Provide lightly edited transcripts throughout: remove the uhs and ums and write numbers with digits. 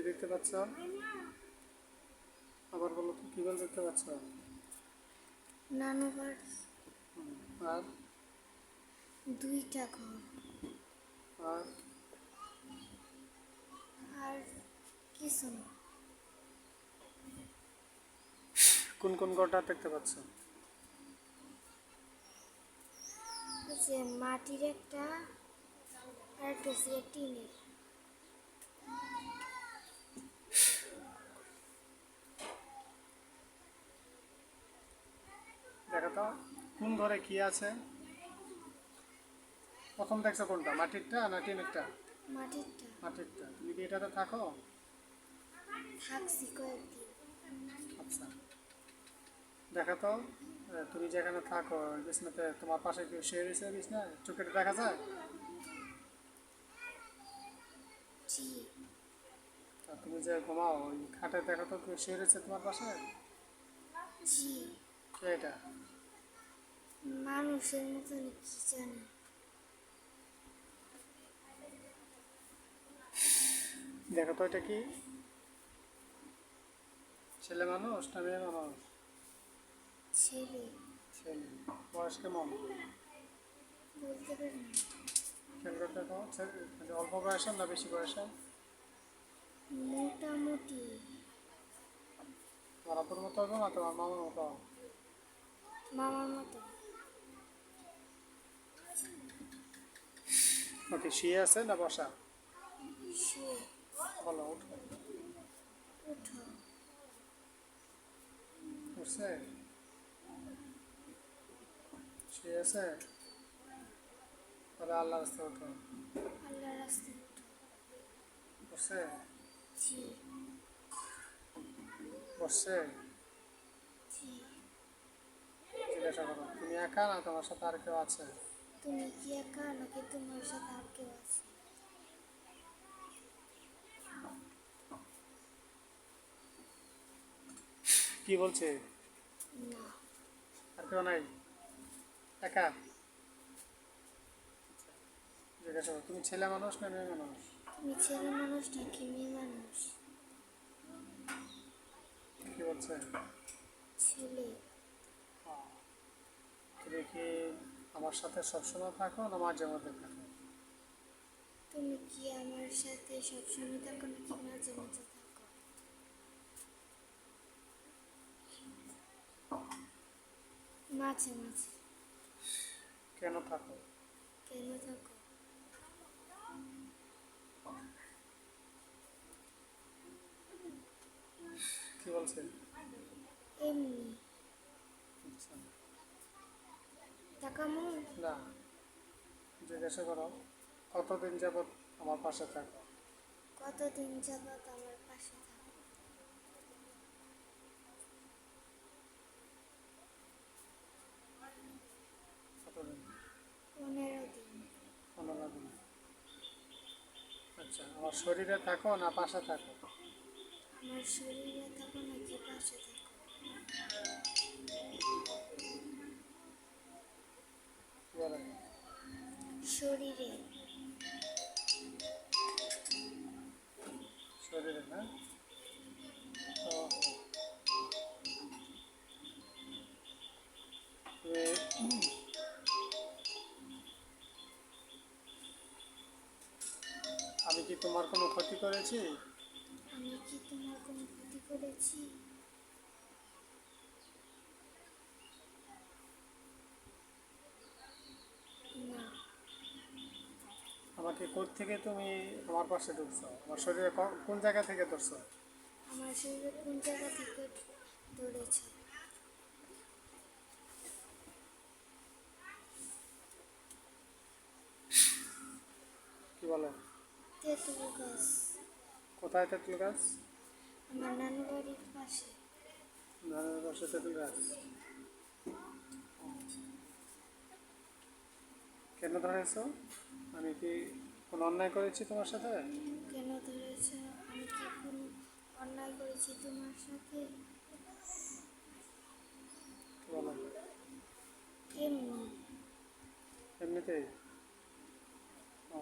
দেখতে পাচ্ছ? আবার বলো তো কি বল দেখতে পাচ্ছ? নানু বাড়ি, আর দুইটা ঘর, আর আর কিছু না। কোন কোন ঘরটা দেখতে পাচ্ছ? ওই যে মাটির একটা, আর একটা হচ্ছে টিনের। দেখো তো কোন ঘরে কি আছে? প্রথম দেখছো কোনটা, মাটিরটা না টিনেরটা? মাটিরটা। মাটিরটা। তুমি কি এটাতে থাকো? থাকছি কয়েকদিন। আচ্ছা, দেখো তো তুমি যেখানে থাকো ওই বিছনাতে তোমার পাশে কেউ শুয়ে রয়েছে বিছনায়, চোখে দেখা যায়? জি। আর তুমি যে ঘুমাও ওই খাটে দেখো তো কেউ শুয়ে রয়েছে তোমার পাশে? জি। কে এটা? মানুষের মতন কি জানে। দেখো তো এটা কি, ছেলে মানুষ না মেয়ে মানুষ? ছেলে। ছেলে। বয়স কেমন? বলতে পারি না। খেয়াল করে দেখো, মানে অল্প বয়সের না বেশি বয়সের? মোটামুটি। তোমার আপুর মতো হবে না তোমার মামার মতো? মামার মতো। ওকে, শুয়ে আছে না বসা? শুয়ে। বলো, উঠো। উঠো। উঠছে? শুয়ে আছে? তাহলে আল্লাহ রাস্তা উঠো। আল্লাহ রাস্তায় উঠো। বসছে? জি। বসছে? জি। জিজ্ঞাসা করো, তুমি একা না তোমার সাথে আর কেউ আছে? তুমি কি একা নাকি তোমার সাথে আর কেউ আছে? কি বলছে? না। আর কেউ নাই? একা? জিজ্ঞাসা করো, তুমি ছেলে মানুষ না মেয়ে মানুষ? তুমি ছেলে মানুষ নাকি মেয়ে মানুষ? কি বলছে? ছেলে। তুমি কি আমার সাথে সবসময় থাকো না মাঝে মধ্যে থাকো? তুমি কি আমার সাথে সবসময় থাকো নাকি মাঝে মাঝে থাকো? মাঝে মাঝে। কেন থাকো? কেন থাকো? কি বলছে? এমনি। আচ্ছা, তাকামো। না, জিজ্ঞাসা করো কতদিন যাবত আমার পাশে থাকো? কতদিন যাবত আমার পাশে থাকো? কতদিন? 15 দিন। 15 দিন। আচ্ছা, আমার শরীরে থাকো না পাশে থাকো? আমার শরীরে থাকো নাকি পাশে থাকো? কি বলে? শরীরে। শরীরে না? তো তুমি আমি কি তোমার কোনো ক্ষতি করেছি? আমি কি তোমার কোনো ক্ষতি করেছি? না। আমাকে থেকে তুমি আমার পাশে ঢুকছো? আমার শরীরে কোন জায়গা থেকে ধরছো? আমার শরীরে কোন জায়গা থেকে ধরেছ? কি বলো? তেঁতুল গাছ। কোথায় তেঁতুল গাছ? আমার নানু বাড়ির পাশে। ধানের পাশে তেঁতুল গাছ? কেন ধরেছো? আমি কি কোনো অন্যায় করেছি তোমার সাথে? কেন ধরেছ? আমি কি কোনো অন্যায় করেছি তোমার সাথে? কি বলো? এমনি। এমনিতেই? ও,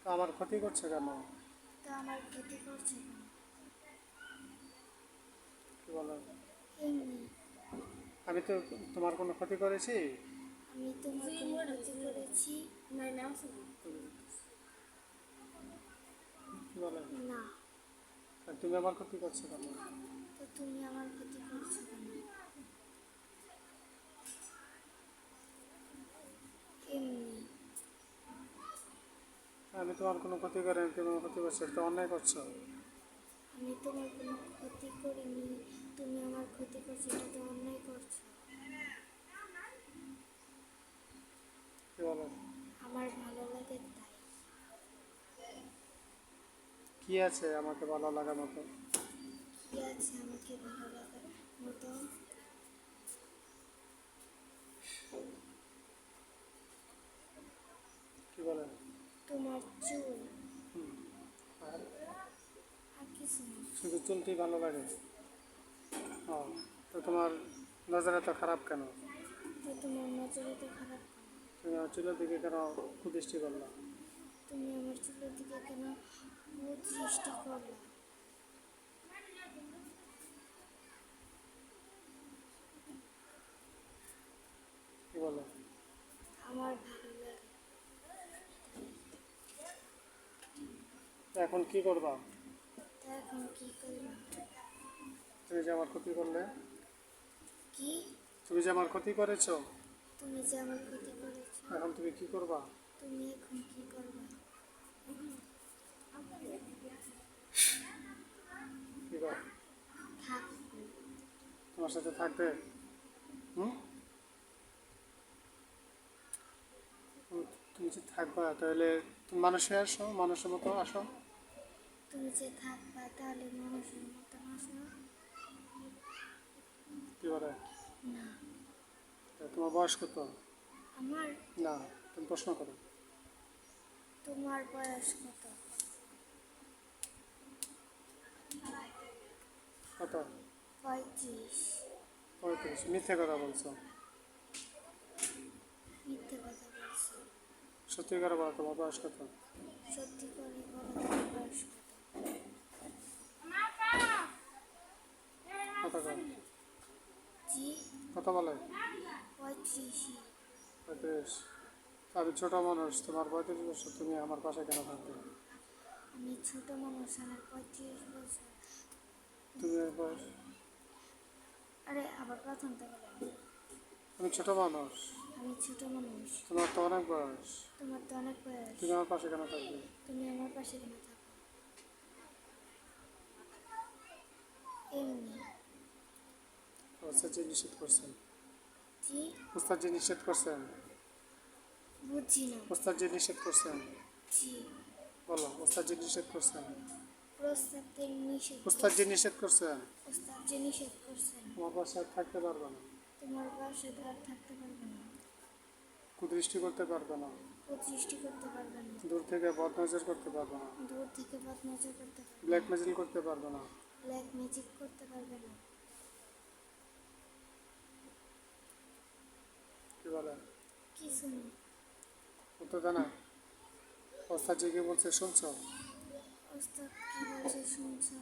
তো আমার ক্ষতি করছে কেন? আমার ক্ষতি করছো কেন? কি বলো? এমনি আমি তো তোমার কোনো ক্ষতি করেছি? আমি তোমার কোনো ক্ষতি করেছি? কি বলো? না। আর তুমি আমার ক্ষতি করছো কেন? তো তুমি আমার ক্ষতি করছো কেন? এমনি আমি তোমার কোনো ক্ষতি করিনি, তুমি আমার ক্ষতি করছো, এটা তো অন্যায় করছো। আমি তোমার কোনো ক্ষতি করিনি, তুমি আমার ক্ষতি করছো, এটা তো অন্যায় করছো। কি বলো? আমার ভালো লাগে তাই। কি আছে আমাকে ভালো লাগার মতো? কি আছে আমাকে ভালো লাগার মতো? কি বলে? তোমার চুল। আর আর কিছু না। শুধু চুলটি ভালো লাগে? ও, তো তোমার নজরে তো খারাপ কেন? তো তোমার নজরে তো খারাপ কেন? তুমি আমার চুলের দিকে কেন কুদৃষ্টি করলা? তুমি আমার চুলের দিকে কেন কুদৃষ্টি করলা? কি বলো? আমার ভালো লাগে। তো এখন কি করবা? তা এখন কি করবো? তুমি যে আমার ক্ষতি করলে, কি? তুমি যে আমার ক্ষতি করেছো, তুমি যে আমার ক্ষতি করেছো, এখন তুমি কি করবা? তুমি এখন কি করবে? কি কর? থাকবো। তোমার সাথে থাকবে? হুম? তুমি যে থাকবা তাহলে তুমি মানুষে আসো, মানুষের মতো আসো। তুমি যে থাকবা তাহলে মানুষের মতন আসো। কি বলে? না। তা তোমার বয়স কত? আমার? না, তুমি প্রশ্ন করো। তোমার বয়স কত? কত? 35। 35? মিথ্যে কথা বলছো। মিথ্যে কথা বলছি। সত্যি করে বলো তোমার বয়স কত? সত্যি করে বলো তোমার বয়স কত? কত কর? জি। কত বলে? 35। 35? আমি ছোট মানুষ, তোমার 35 বছর, তুমি আমার পাশে কেন থাকবে? আমি ছোট মানুষ, আমার 35 বছর। তুমি বয়স, আরে আবার প্রথম তো বলেন। আমি ছোট মানুষ, আমি ছোট মানুষ, তোমার তো অনেক বয়স, তোমার তো অনেক বয়স। তুমি আমার পাশে কেন থাকবে? তুমি আমার পাশে কেন থাকো? এমনি। ওস্তাদ যে নিষেধ করছেন। জি। ওস্তাদ যে নিষেধ করছেন। বুঝছি না। ওস্তাদ যে নিষেধ করছেন। জি। বলো, ওস্তাদ যে নিষেধ করছেন। প্রস্তাবদের নিষেধ ওস্তাদ যে করছেন। নিষেধ করছেন। ওস্তাদ যে নিষেধ করছেন। তোমার বাসায় থাকতে পারবে না, তোমার বাসায় আর থাকতে পারবে না, কুদৃষ্টি করতে পারবে না, কুদৃষ্টি করতে পারবে না, দূর থেকে বদনজর করতে পারবে না, দূর থেকে বদনজর করতে পারবে না, ব্ল্যাক মেজিল করতে পারবে না। ব্ল্যাক ম্যাজিক করতে পারবে না। কি বলে? কিছু না। উত্তর জানা? ওস্তাদ যে কি বলছে শুনছো? ওস্তাদ কি বলছে শুনছো?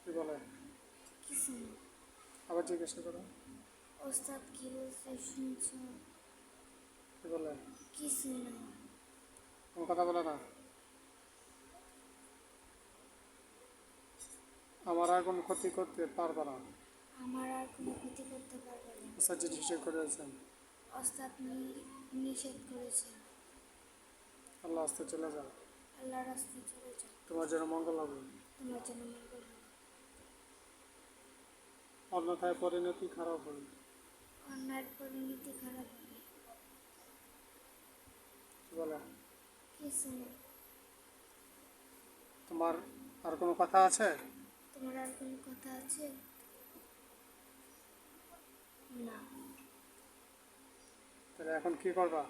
কি বলে? কিছু না। আবার জিজ্ঞাসা করো। ওস্তাদ কি বলছে শুনছো? কি বলে? কিছু না। কোনো কথা বলে না? আমার আর কোনো ক্ষতি করতে পারবে না। আমার আর কোনো ক্ষতি করতে পারবে না। ওস্তাদ যে নিষেধ করেছেন। ওস্তাদ নিষেধ করেছেন। আল্লাহ আস্তে চলে যাও, আল্লাহর রাস্তায় চলে যাও, তোমার যেন মঙ্গল হবে, তোমার জন্য মঙ্গল হবে। অন্যথায় পরিণতি খারাপ হবে। অন্যায়ের পরিণতি খারাপ হবে। কি বলে? কিছু না। তোমার আর কোনো কথা আছে? তোমার আর কোনো কথা আছে? না। তাহলে এখন কি করবা?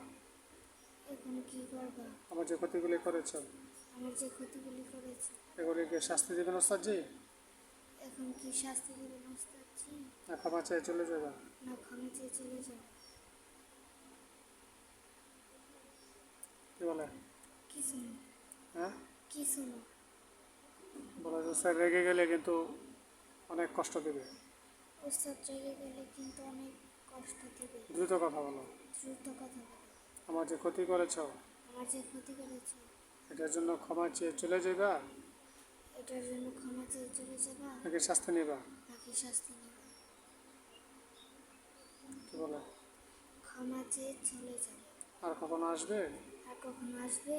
এখন কি করবা? আমার যে ক্ষতিগুলি করেছ, আমার যে ক্ষতিগুলি করেছে, এগুলিকে শাস্তি দেবেন ওস্তাদজি? এখন কি শাস্তি দেবেন ওস্তাদজি? না ক্ষমা চেয়ে চলে যাবে? না ক্ষমা চেয়ে চলে যাও? কি বলে? কিছু না। হ্যাঁ? কিছু না। বলা যাচ্ছে রেগে গেলে কিন্তু অনেক কষ্ট দেবে। ওস্তাদ রেগে গেলে কিন্তু অনেক কষ্ট দেবে। দ্রুত কথা বলো। দ্রুত কথা বলো। আমার যে ক্ষতি করেছ আমার যে ক্ষতি করেছো এটার জন্য ক্ষমা চেয়ে চলে যাবা, এটার জন্য ক্ষমা চেয়ে চলে যাবা নাকি শাস্তি নেবা? নাকি শাস্তি নেবা? কি বলো? ক্ষমা চেয়ে চলে যাবে। আর কখনো আসবে? আর কখনো আসবে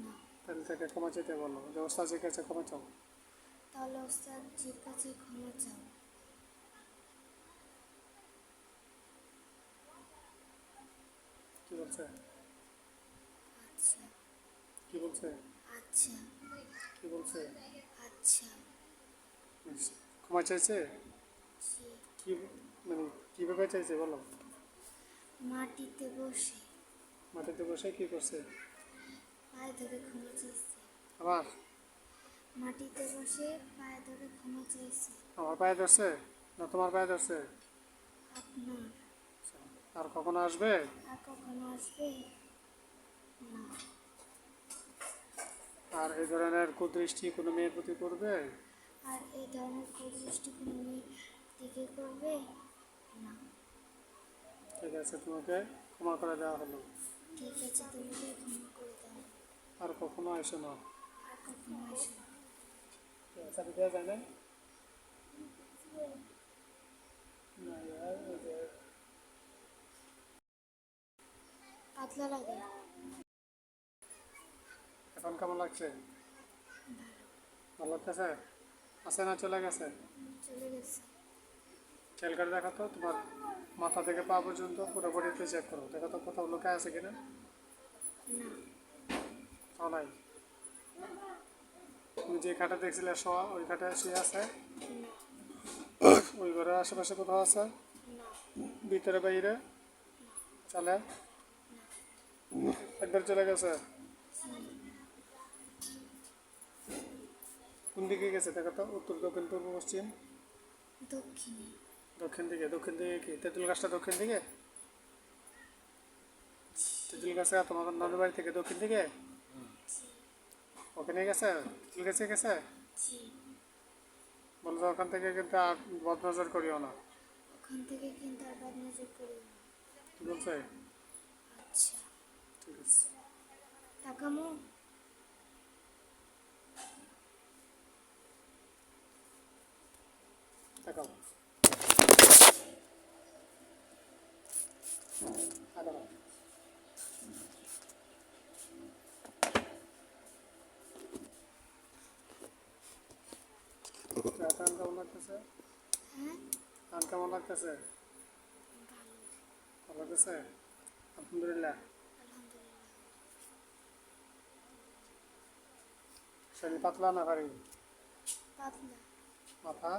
না। তাহলে থেকে ক্ষমা চেতে বলো, যে ওস্তাদের কাছে ক্ষমা চাও। তাহলে ওস্তাদজির কাছে ক্ষমা চাও। কি বলছে? আচ্ছা কি বলছে? আচ্ছা কি বলছে? আচ্ছা। ক্ষমা চাইছে? জি। কি মানে কিভাবে চাইছে বলো? মাটিতে বসে মাটিতে বসে কি করছে? পায়ে ধরে ক্ষমা চাইছে। আবার মাটিতে বসে পায়ে ধরে ক্ষমা চাইছে। আমার পায়ে ধরছে না তোমার পায়ে ধরছে? আপনার। আর কখনো আসবে? আর কখনো আসবে না। আর এই ধরনের কুদৃষ্টি কোনো মেয়ের প্রতি করবে? আর এই ধরনের কুদৃষ্টি কোনো মেয়ের দিকে করবে না। ঠিক আছে, তোমাকে ক্ষমা করে দেওয়া হলো। ঠিক আছে, তোমাকে ক্ষমা করে দাও। আর কখনো এসো না। আর কখনো আসে না। চাবি দেওয়া যায় না? না, ওই যে পাতলা লাগে। এখন কেমন লাগছে? ভালো। ভালো লাগতেছে? আছে না চলে গেছে? চলে গেছে। খেয়াল করে দেখো তো, তোমার মাথা থেকে পা পর্যন্ত পুরো বডিতে চেক করো, দেখো তো কোথাও লুকায় আছে কিনা। না। তাও নাই? তুমি যে খাটে দেখছিলে শোয়া, ওই খাটে শুয়ে আছে? না। ওই ঘরের আশেপাশে কোথাও আছে? না। ভিতরে বাইরে? চলে একবার চলে গেছে? কোন দিকে গেছে দেখো তো? উত্তর, দক্ষিণ, পূর্ব, পশ্চিম? দক্ষিণে। দক্ষিণ দিকে। দক্ষিণ দিকে কি তেঁতুল গাছটা দক্ষিণ দিকে? তেঁতুল গাছটা তোমার নানুর বাড়ি থেকে দক্ষিণ দিকে? জি। ওখানে গেছে? তেঁতুল গাছে গেছে? জি। বলো যে ওখান থেকে কিন্তু আর বদনজর করিও না। ওখান থেকে কিন্তু আর বদনজর করিও না। কি বলছে? আচ্ছা। ঠিক আছে। তাকামো। তাকাও। তাকাও। কান কেমন লাগতেছে? হ্যাঁ। কান কেমন লাগতেছে? ভালো। ভালো লাগতেছে? আলহামদুলিল্লাহ। আলহামদুলিল্লাহ। শরীর পাতলা না ভারী? পাতলা। মাথা?